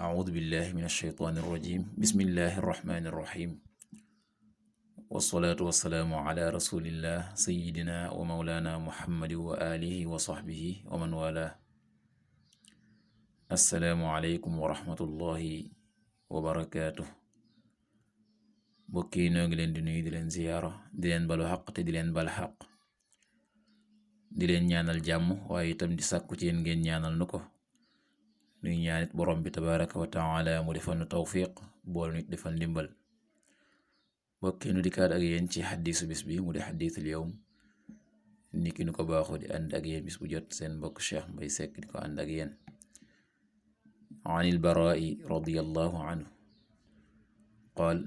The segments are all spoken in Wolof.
أعوذ بالله من الشيطان الرجيم بسم الله الرحمن الرحيم والصلاة والسلام على رسول الله سيدنا ومولانا محمد وآله وصحبه ومن والاه السلام عليكم ورحمة الله وبركاته bokki noo ngi leen di nuyu di leen ziyaara di leen balu xaq te di leen bal xaq di leen ñaanal jàmm waaye itam di sàkku ci yéen ngeen ñaanal nu ko nuy ñaanit borom bi tabaraka wa taala mu defal nu tawfiq bool nit defal ndimbal bokki nu dikkaat ak yéen ci xaddiisu bis bi mu di xaddiisul yawm ni ki nu ko baaxoo di ànd ak yéen bis bu jot seen mbokk Cheikh Mbay Sekk di ko ànd ak yéen an il baraa'i radiyallahu anhu qaal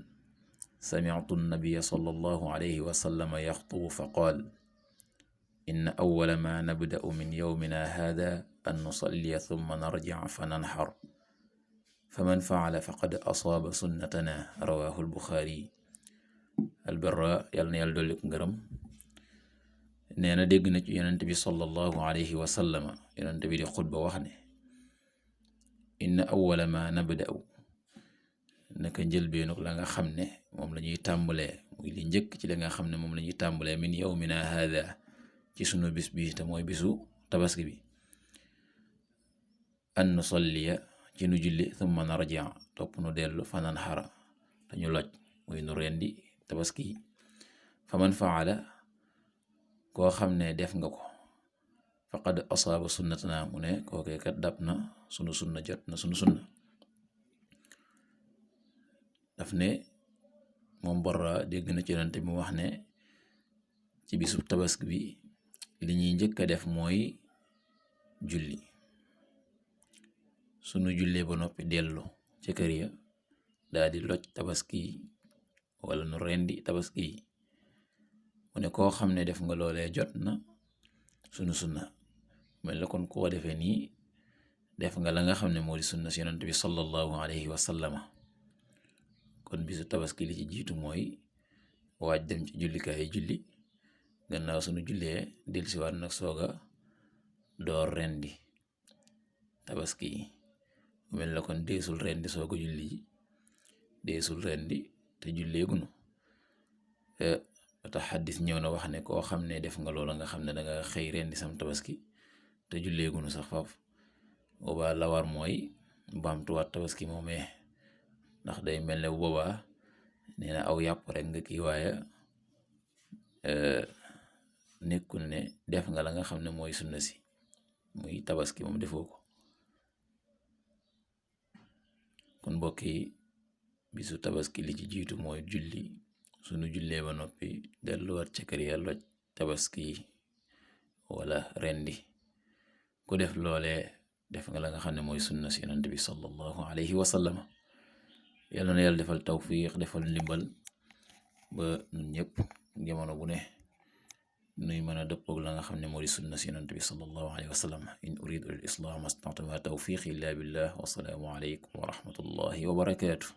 سمعت النبي صلى الله عليه وسلم يخطب فقال إن أول ما نبدأ من يومنا هذا أن نصلي ثم نرجع فننحر فمن فعل فقد أصاب سنتنا رواه البخاري البراء yàlla na yàlla dolli ko ngërëm nee na dégg na ci yonent bi sallallahu alayhi wa sallam yonent bi di xutba wax ne inna awwala ma nabda'u naka njëlbeenuk la nga xam ne moom la ñuy tàmbalee muy li njëkk ci la nga xam ne moom la ñuy tàmbalee min yawmina hada ci sunu bis bi te mooy bisu tabaski bi an nusalliya ci nu julli thumma narja topp nu dellu fanan xara te ñu loj muy nu rendi tabaski fa man faala koo xam ne def nga ko faqad asaaba sunnatana mu ne kookee kat dab na sunu sunna jot na sunu sunna daf ne moom Barra dégg na ci yonent bi mu wax ne ci bisu tabaski bi li ñuy njëkk a def mooy julli sunu jullee ba noppi dellu ca kër ya daa di loj tabaski wala nu rendi tabaski mu ne koo xam ne def nga loolee jot na sunu sunna mel la kon koo defee nii def nga la nga xam ne moo di sunna si yonent bi sallallahu alayhi wa sallama kon bisu tabaski li ci jiitu mooy waaj dem ci jullikaay julli gannaaw sunu jullee dellusiwaat nag sooga door rendi tabaski mel la kon deesul rendi sooga julli ji deesul rendi te julleegunu tax xaddis ñëw na wax ne koo xam ne def nga loola nga xam ne danga xëy rendi sam tabaski te julleegunu sax faaf boobaa la war mooy baamtuwaat tabaski moomee ndax day mel ne bu boobaa nee na aw yàpp rek nga kii waaye nekkul ne def nga la nga xam ne mooy sunna si muy tabaski moom defoo ko kon mbokk yi bisu tabaski li ci jiitu mooy julli sunu jullee ba noppi delluwaat ca kër ya loj tabaski wala rendi ku def loolee def nga la nga xam ne mooy sunna si yonent bi sallallahu alayhi wa sallam yàlla na yàlla defal tawfiq defal ndimbal ba ñun ñëpp jamono bu ne nuy mën a dëppoog la nga xam ne moo di sunna si yonent bi sallallahu alayhi wa sallam in uridu al islam mastata'tu ma tawfiqi illa billah wa salaamu alaykum wa rahmatullahi wa barakatuh